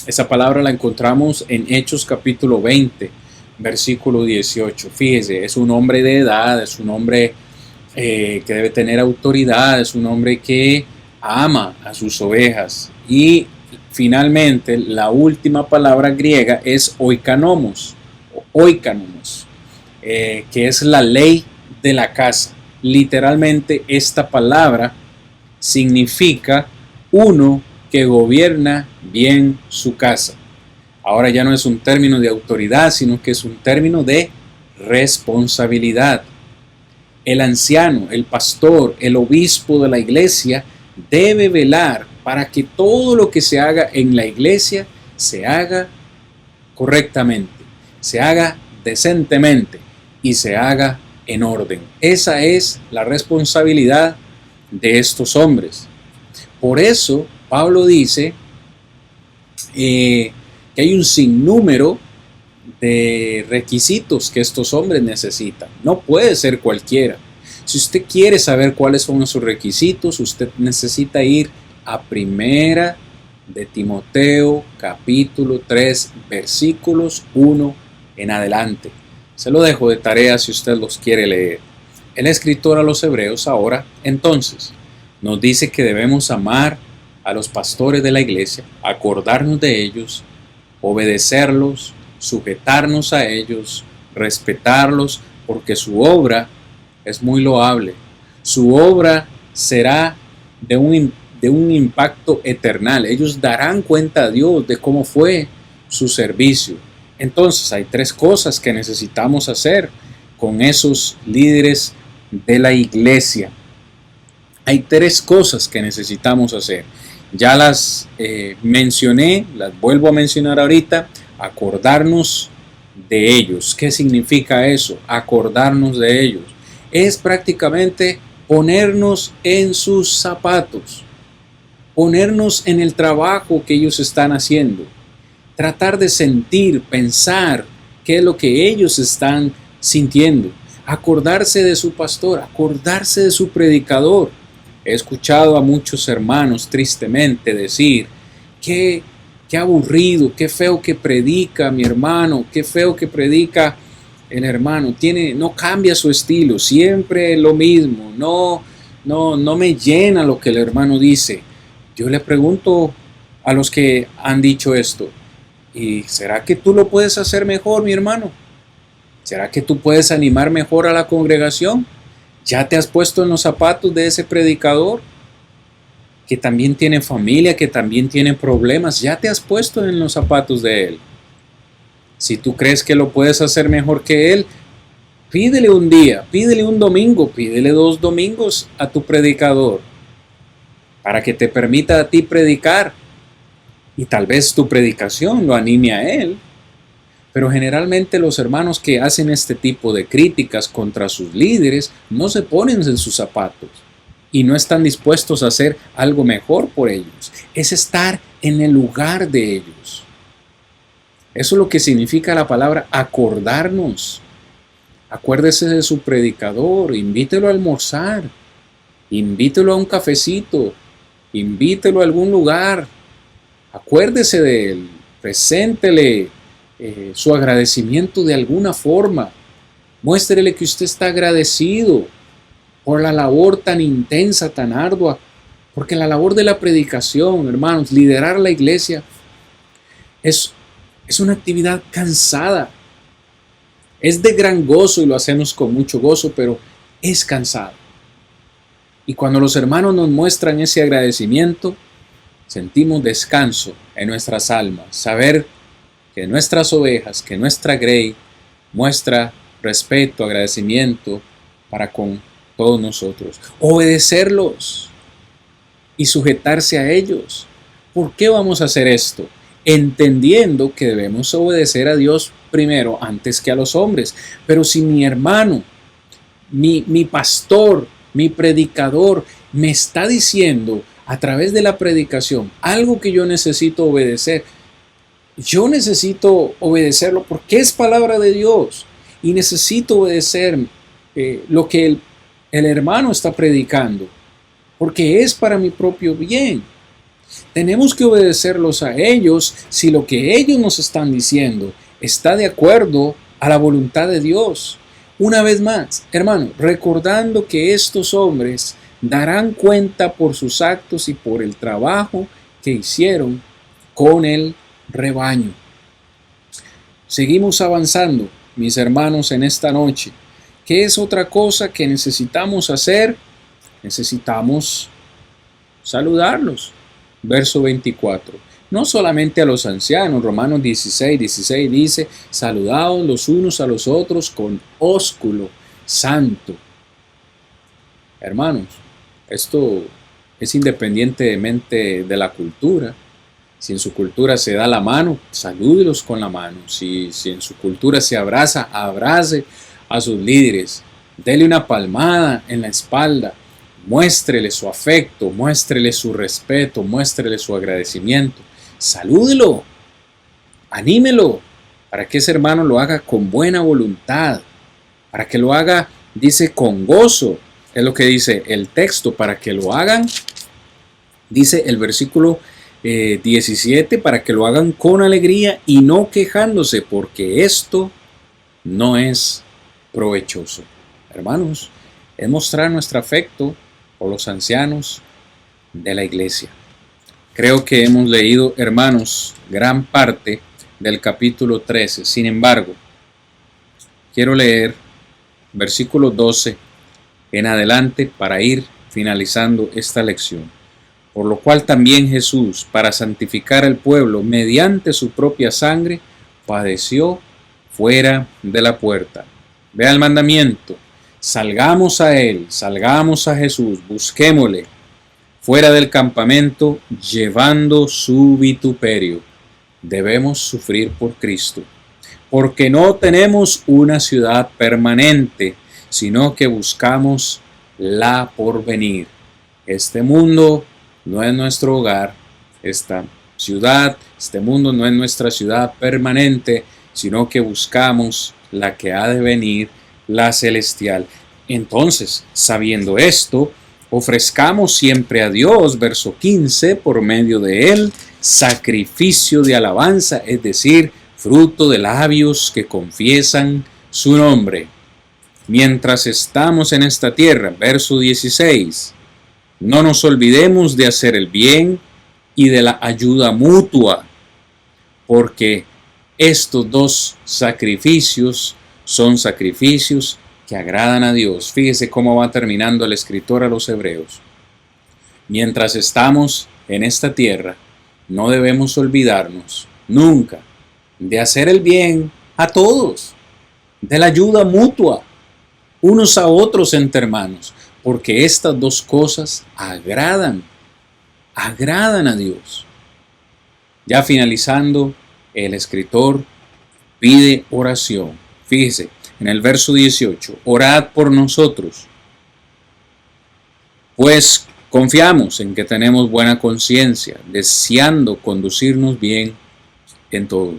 Esa palabra la encontramos en Hechos capítulo 20, versículo 18. Fíjese, es un hombre de edad, es un hombre que debe tener autoridad, es un hombre que ama a sus ovejas. Y finalmente, la última palabra griega es oikanomos, que es la ley de la casa. Literalmente, esta palabra significa uno que gobierna bien su casa. Ahora ya no es un término de autoridad, sino que es un término de responsabilidad. El anciano, el pastor, el obispo de la iglesia debe velar para que todo lo que se haga en la iglesia se haga correctamente, se haga decentemente y se haga en orden. Esa es la responsabilidad de estos hombres. Por eso Pablo dice que hay un sinnúmero de requisitos que estos hombres necesitan. No puede ser cualquiera. Si usted quiere saber cuáles son esos requisitos, usted necesita ir a Primera de Timoteo, capítulo 3, versículos 1 en adelante. Se lo dejo de tarea si usted los quiere leer. El escritor a los hebreos ahora, entonces, nos dice que debemos amar a los pastores de la iglesia, acordarnos de ellos, obedecerlos, sujetarnos a ellos, respetarlos, porque su obra es muy loable. Su obra será de un impacto eternal. Ellos darán cuenta a Dios de cómo fue su servicio. Entonces hay tres cosas que necesitamos hacer con esos líderes de la iglesia. Hay tres cosas que necesitamos hacer. Ya las mencioné, las vuelvo a mencionar ahorita. Acordarnos de ellos. ¿Qué significa eso? Acordarnos de ellos. Es prácticamente ponernos en sus zapatos. Ponernos en el trabajo que ellos están haciendo. Tratar de sentir, pensar qué es lo que ellos están sintiendo. Acordarse de su pastor, acordarse de su predicador. He escuchado a muchos hermanos tristemente decir, qué aburrido, qué feo que predica mi hermano, qué feo que predica el hermano, no cambia su estilo, siempre lo mismo, no me llena lo que el hermano dice. Yo le pregunto a los que han dicho esto, ¿y será que tú lo puedes hacer mejor, mi hermano? ¿Será que tú puedes animar mejor a la congregación? ¿Ya te has puesto en los zapatos de ese predicador? Que también tiene familia, que también tiene problemas. ¿Ya te has puesto en los zapatos de él? Si tú crees que lo puedes hacer mejor que él, pídele un día, pídele un domingo, pídele 2 domingos a tu predicador para que te permita a ti predicar. Y tal vez tu predicación lo anime a él. Pero generalmente los hermanos que hacen este tipo de críticas contra sus líderes no se ponen en sus zapatos y no están dispuestos a hacer algo mejor por ellos. Es estar en el lugar de ellos. Eso es lo que significa la palabra acordarnos. Acuérdese de su predicador, invítelo a almorzar, invítelo a un cafecito, invítelo a algún lugar, acuérdese de él, preséntele su agradecimiento de alguna forma, muéstrele que usted está agradecido por la labor tan intensa, tan ardua, porque la labor de la predicación, hermanos, liderar la iglesia, es una actividad cansada. Es de gran gozo y lo hacemos con mucho gozo, pero es cansado. Y cuando los hermanos nos muestran ese agradecimiento, sentimos descanso en nuestras almas. Saber que nuestras ovejas, que nuestra grey muestra respeto, agradecimiento para con todos nosotros. Obedecerlos y sujetarse a ellos. ¿Por qué vamos a hacer esto? Entendiendo que debemos obedecer a Dios primero antes que a los hombres. Pero si mi hermano, mi pastor, mi predicador me está diciendo a través de la predicación algo que yo necesito obedecer, yo necesito obedecerlo porque es palabra de Dios y necesito obedecer lo que el hermano está predicando porque es para mi propio bien. Tenemos que obedecerlos a ellos si lo que ellos nos están diciendo está de acuerdo a la voluntad de Dios. Una vez más, hermano, recordando que estos hombres darán cuenta por sus actos y por el trabajo que hicieron con el rebaño. Seguimos avanzando, mis hermanos, en esta noche. ¿Qué es otra cosa que necesitamos hacer? Necesitamos saludarlos. Verso 24. No solamente a los ancianos, Romanos 16 dice, saludaos los unos a los otros con ósculo santo. Hermanos, esto es independientemente de la cultura. Si en su cultura se da la mano, salúdelos con la mano. Si en su cultura se abraza, abrace a sus líderes. Dele una palmada en la espalda. Muéstrele su afecto, muéstrele su respeto, muéstrele su agradecimiento. Salúdelo, anímelo, para que ese hermano lo haga con buena voluntad, para que lo haga, dice, con gozo. Es lo que dice el texto, para que lo hagan, dice el versículo 17, para que lo hagan con alegría y no quejándose, porque esto no es provechoso. Hermanos, es mostrar nuestro afecto por los ancianos de la iglesia. Creo que hemos leído, hermanos, gran parte del capítulo 13. Sin embargo, quiero leer versículo 12 en adelante para ir finalizando esta lección. Por lo cual también Jesús, para santificar al pueblo mediante su propia sangre, padeció fuera de la puerta. Vea el mandamiento. Salgamos a Él, salgamos a Jesús, busquémosle fuera del campamento, llevando su vituperio. Debemos sufrir por Cristo, porque no tenemos una ciudad permanente, sino que buscamos la porvenir. Este mundo no es nuestro hogar, esta ciudad, este mundo no es nuestra ciudad permanente, sino que buscamos la que ha de venir, la celestial. Entonces, sabiendo esto, ofrezcamos siempre a Dios, verso 15, por medio de Él, sacrificio de alabanza, es decir, fruto de labios que confiesan su nombre. Mientras estamos en esta tierra, verso 16, no nos olvidemos de hacer el bien y de la ayuda mutua, porque estos dos sacrificios son sacrificios que agradan a Dios. Fíjese cómo va terminando el escritor a los Hebreos. Mientras estamos en esta tierra, no debemos olvidarnos nunca de hacer el bien a todos, de la ayuda mutua, unos a otros entre hermanos, porque estas dos cosas agradan a Dios. Ya finalizando, el escritor pide oración. Fíjese, en el verso 18, orad por nosotros, pues confiamos en que tenemos buena conciencia, deseando conducirnos bien en todo.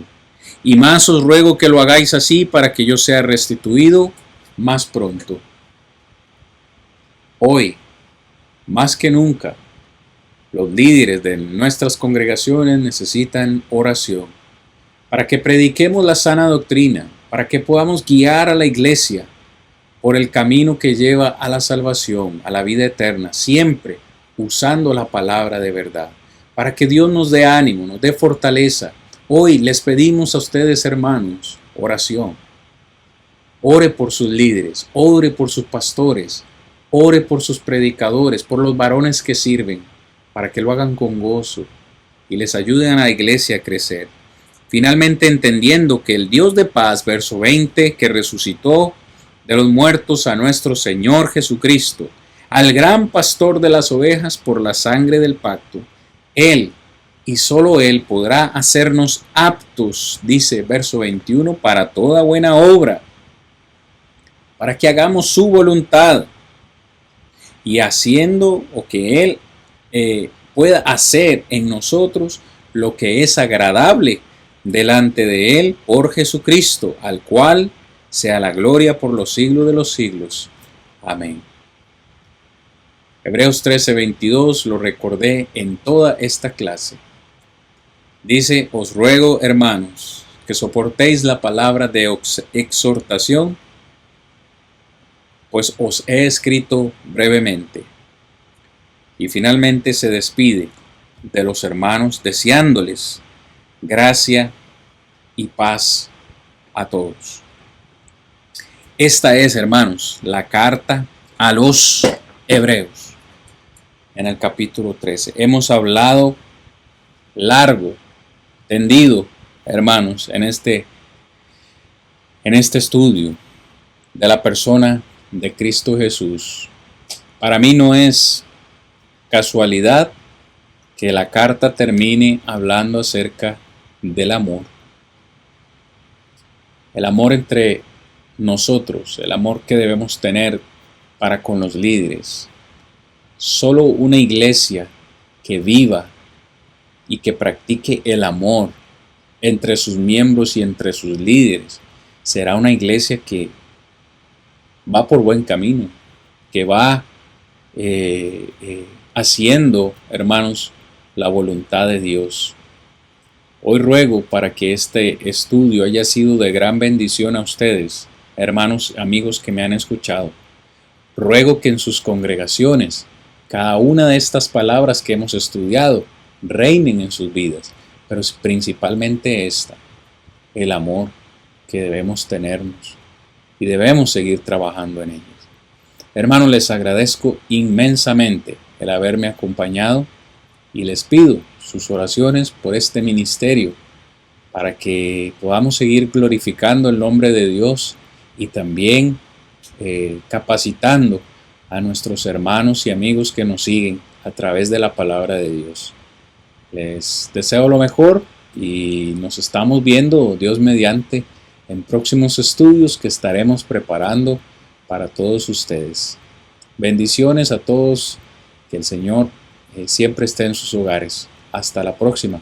Y más os ruego que lo hagáis así para que yo sea restituido más pronto. Hoy, más que nunca, los líderes de nuestras congregaciones necesitan oración para que prediquemos la sana doctrina, para que podamos guiar a la iglesia por el camino que lleva a la salvación, a la vida eterna, siempre usando la palabra de verdad, para que Dios nos dé ánimo, nos dé fortaleza. Hoy les pedimos a ustedes, hermanos, oración. Ore por sus líderes, ore por sus pastores, ore por sus predicadores, por los varones que sirven, para que lo hagan con gozo y les ayuden a la iglesia a crecer. Finalmente entendiendo que el Dios de paz, verso 20, que resucitó de los muertos a nuestro Señor Jesucristo, al gran pastor de las ovejas por la sangre del pacto, Él y solo Él podrá hacernos aptos, dice verso 21, para toda buena obra, para que hagamos su voluntad y haciendo o que Él pueda hacer en nosotros lo que es agradable delante de Él por Jesucristo, al cual sea la gloria por los siglos de los siglos. Amén. Hebreos 13:22 lo recordé en toda esta clase. Dice, os ruego, hermanos, que soportéis la palabra de exhortación, pues os he escrito brevemente. Y finalmente se despide de los hermanos deseándoles gracia y paz a todos. Esta es, hermanos, la carta a los Hebreos en el capítulo 13. Hemos hablado largo, tendido, hermanos, en este estudio de la persona de Cristo Jesús. Para mí no es casualidad que la carta termine hablando acerca del amor. El amor entre nosotros, el amor que debemos tener para con los líderes. Solo una iglesia que viva y que practique el amor entre sus miembros y entre sus líderes será una iglesia que va por buen camino, que va haciendo, hermanos, la voluntad de Dios. Hoy ruego para que este estudio haya sido de gran bendición a ustedes, hermanos, amigos que me han escuchado. Ruego que en sus congregaciones cada una de estas palabras que hemos estudiado reinen en sus vidas, pero principalmente esta, el amor que debemos tenernos y debemos seguir trabajando en ellas. Hermanos, les agradezco inmensamente el haberme acompañado y les pido sus oraciones por este ministerio para que podamos seguir glorificando el nombre de Dios y también capacitando a nuestros hermanos y amigos que nos siguen a través de la palabra de Dios. Les deseo lo mejor y nos estamos viendo, Dios mediante, en próximos estudios que estaremos preparando para todos ustedes. Bendiciones a todos, que el Señor siempre esté en sus hogares. Hasta la próxima.